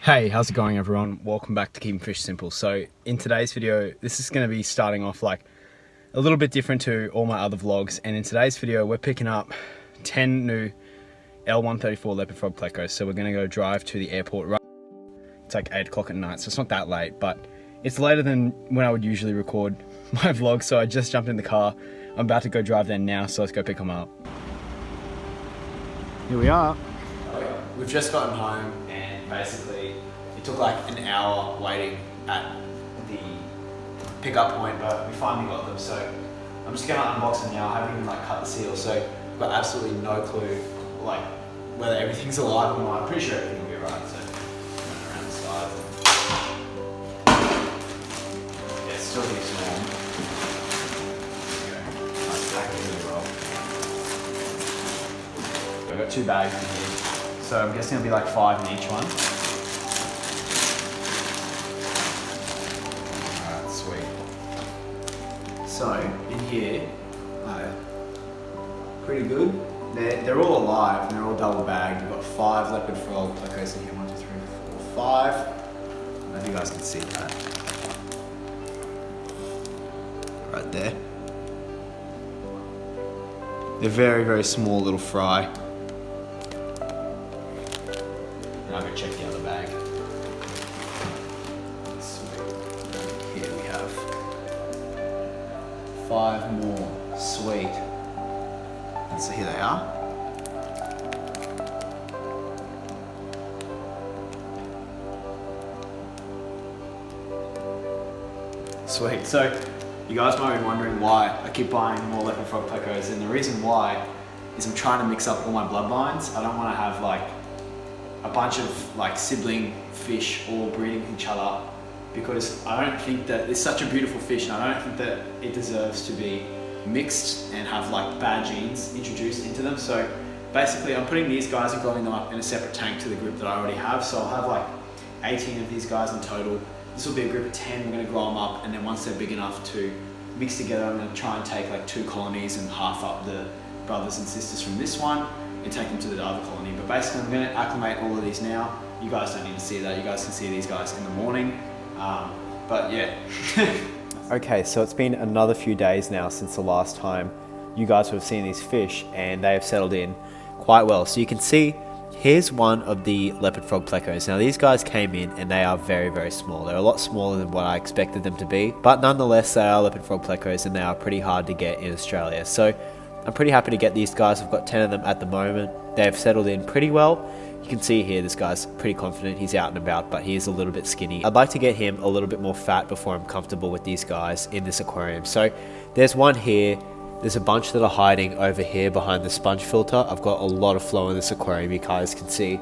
Hey, how's it going everyone? Welcome back to Keeping Fish Simple. So in today's video, this is going to be starting off like a little bit different to all my other vlogs, and in today's video we're picking up 10 new L134 Leopard frog plecos. So we're going to go drive to the airport. It's like 8 o'clock at night, so it's not that late, but it's later than when I would usually record my vlog, so I just jumped in the car. I'm about to go drive there now, so let's go pick them up. Here we are. We've just gotten home and basically it took like an hour waiting at the pickup point, but we finally got them. So I'm just gonna unbox them now. I haven't even like cut the seal, so I've got absolutely no clue like whether everything's alive or not. I'm pretty sure everything will be right. So going around the side. Yeah, it's still pretty small. There you go. Nice packaging as well. I've got 2 bags in here. So I'm guessing it'll be like 5 in each one. Alright, sweet. So in here, pretty good. They're all alive and they're all double bagged. We've got 5 leopard frog plecos in here. 1, 2, 3, 4, 5. I don't know if you guys can see that. Right there. They're very, very small little fry. I'm gonna check the other bag. Sweet. Here we have 5 more. Sweet. And so here they are. Sweet. So you guys might be wondering why I keep buying more leopard frog plecos, and the reason why is I'm trying to mix up all my bloodlines. I don't want to have like a bunch of like sibling fish all breeding each other, because I don't think that it's such a beautiful fish and I don't think that it deserves to be mixed and have like bad genes introduced into them. So basically I'm putting these guys and growing them up in a separate tank to the group that I already have. So I'll have like 18 of these guys in total. This will be a group of 10. We're going to grow them up, and then once they're big enough to mix together, I'm going to try and take like 2 colonies and half up the brothers and sisters from this one and take them to the other colony. But basically I'm going to acclimate all of these now. You guys don't need to see that. You guys can see these guys in the morning. But yeah. Okay, so it's been another few days now since the last time you guys have seen these fish, and they have settled in quite well. So you can see, here's one of the leopard frog plecos. Now these guys came in and they are very, very small. They're a lot smaller than what I expected them to be, but nonetheless they are leopard frog plecos and they are pretty hard to get in Australia. So I'm pretty happy to get these guys. I've got 10 of them at the moment. They've settled in pretty well. You can see here, this guy's pretty confident. He's out and about, but he is a little bit skinny. I'd like to get him a little bit more fat before I'm comfortable with these guys in this aquarium. So there's one here. There's a bunch that are hiding over here behind the sponge filter. I've got a lot of flow in this aquarium. You guys can see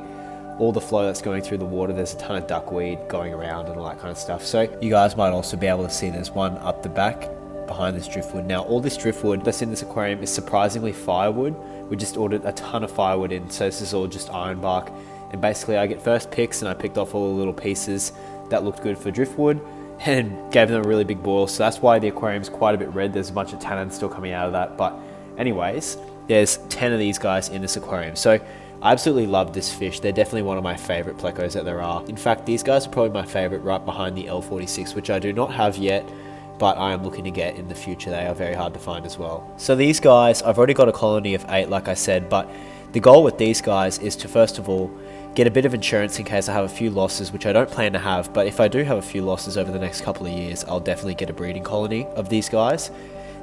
all the flow that's going through the water. There's a ton of duckweed going around and all that kind of stuff. So you guys might also be able to see there's one up the back behind this driftwood. Now all this driftwood that's in this aquarium is surprisingly firewood. We just ordered a ton of firewood in, so this is all just iron bark, and basically I get first picks and I picked off all the little pieces that looked good for driftwood and gave them a really big boil. So that's why the aquarium's quite a bit red. There's a bunch of tannin still coming out of that, but anyways, there's 10 of these guys in this aquarium. So I absolutely love this fish. They're definitely one of my favorite plecos that there are. In fact, these guys are probably my favorite, right behind the L134, which I do not have yet, but I am looking to get in the future. They are very hard to find as well. So these guys, I've already got a colony of 8, like I said, but the goal with these guys is to first of all get a bit of insurance in case I have a few losses, which I don't plan to have, but if I do have a few losses over the next couple of years, I'll definitely get a breeding colony of these guys.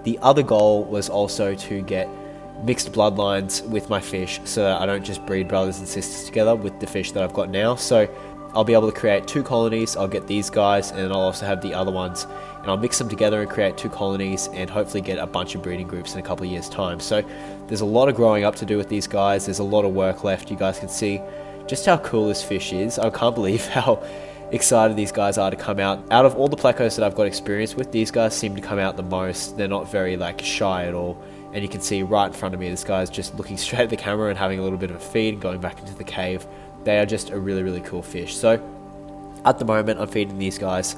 The other goal was also to get mixed bloodlines with my fish so that I don't just breed brothers and sisters together with the fish that I've got now. So I'll be able to create 2 colonies. I'll get these guys and I'll also have the other ones, and I'll mix them together and create 2 colonies and hopefully get a bunch of breeding groups in a couple of years time. So there's a lot of growing up to do with these guys. There's a lot of work left. You guys can see just how cool this fish is. I can't believe how excited these guys are to come out. Out of all the plecos that I've got experience with, these guys seem to come out the most. They're not very like shy at all. And you can see right in front of me, this guy's just looking straight at the camera and having a little bit of a feed and going back into the cave. They are just a really, really cool fish. So at the moment, I'm feeding these guys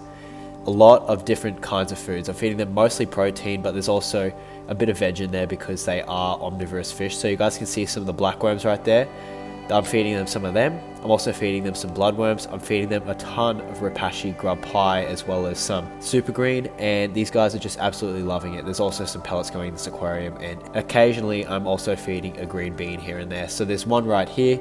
a lot of different kinds of foods. I'm feeding them mostly protein, but there's also a bit of veg in there because they are omnivorous fish. So you guys can see some of the black worms right there. I'm feeding them some of them. I'm also feeding them some bloodworms. I'm feeding them a ton of Rapashi grub pie as well as some super green, and these guys are just absolutely loving it. There's also some pellets going in this aquarium, and occasionally I'm also feeding a green bean here and there. So there's one right here.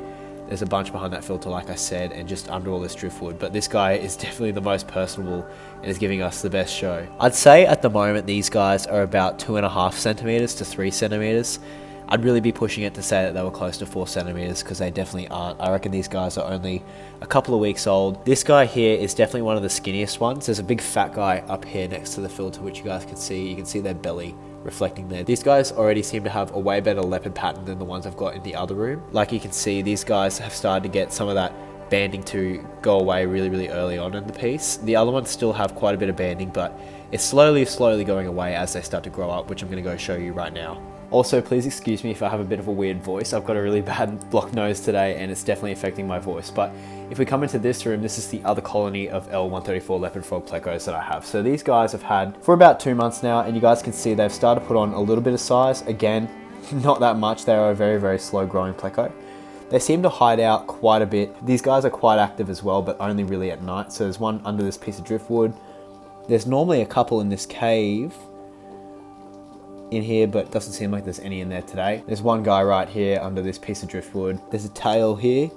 There's a bunch behind that filter, like I said, and just under all this driftwood. But this guy is definitely the most personable and is giving us the best show. I'd say at the moment these guys are about 2.5 centimeters to 3 centimeters. I'd really be pushing it to say that they were close to 4 centimeters because they definitely aren't. I reckon these guys are only a couple of weeks old. This guy here is definitely one of the skinniest ones. There's a big fat guy up here next to the filter, which you guys can see. You can see their belly reflecting there. These guys already seem to have a way better leopard pattern than the ones I've got in the other room. Like you can see, these guys have started to get some of that banding to go away really early on in the piece. The other ones still have quite a bit of banding, but it's slowly going away as they start to grow up, which I'm going to go show you right now. Also, please excuse me if I have a bit of a weird voice. I've got a really bad blocked nose today and it's definitely affecting my voice. But if we come into this room, this is the other colony of L134 leopard frog plecos that I have. So these guys I've had for about 2 months now, and you guys can see they've started to put on a little bit of size. Again, not that much. They are a very slow growing pleco. They seem to hide out quite a bit. These guys are quite active as well, but only really at night. So there's one under this piece of driftwood. There's normally a couple in this cave in here, but it doesn't seem like there's any in there today. There's one guy right here under this piece of driftwood. There's a tail here.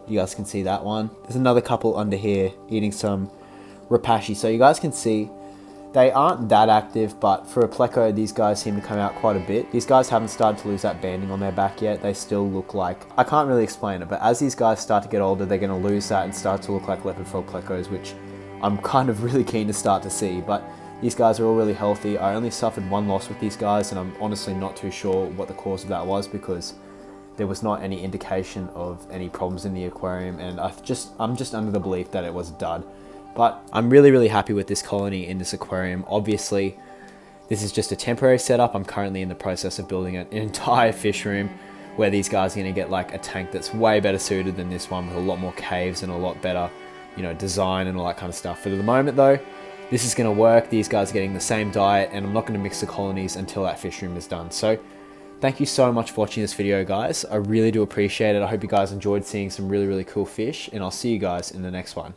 You guys can see that one. There's another couple under here eating some Rapashi. So you guys can see they aren't that active, but for a pleco, these guys seem to come out quite a bit. These guys haven't started to lose that banding on their back yet. They still look like, I can't really explain it, but as these guys start to get older, they're going to lose that and start to look like leopard frog plecos, which I'm kind of really keen to start to see. But these guys are all really healthy. I only suffered one loss with these guys, and I'm honestly not too sure what the cause of that was because there was not any indication of any problems in the aquarium, and I'm just under the belief that it was a dud. But I'm really happy with this colony in this aquarium. Obviously, this is just a temporary setup. I'm currently in the process of building an entire fish room where these guys are going to get like a tank that's way better suited than this one with a lot more caves and a lot better, you know, design and all that kind of stuff. For the moment though, this is going to work. These guys are getting the same diet, and I'm not going to mix the colonies until that fish room is done. So thank you so much for watching this video, guys. I really do appreciate it. I hope you guys enjoyed seeing some really cool fish, and I'll see you guys in the next one.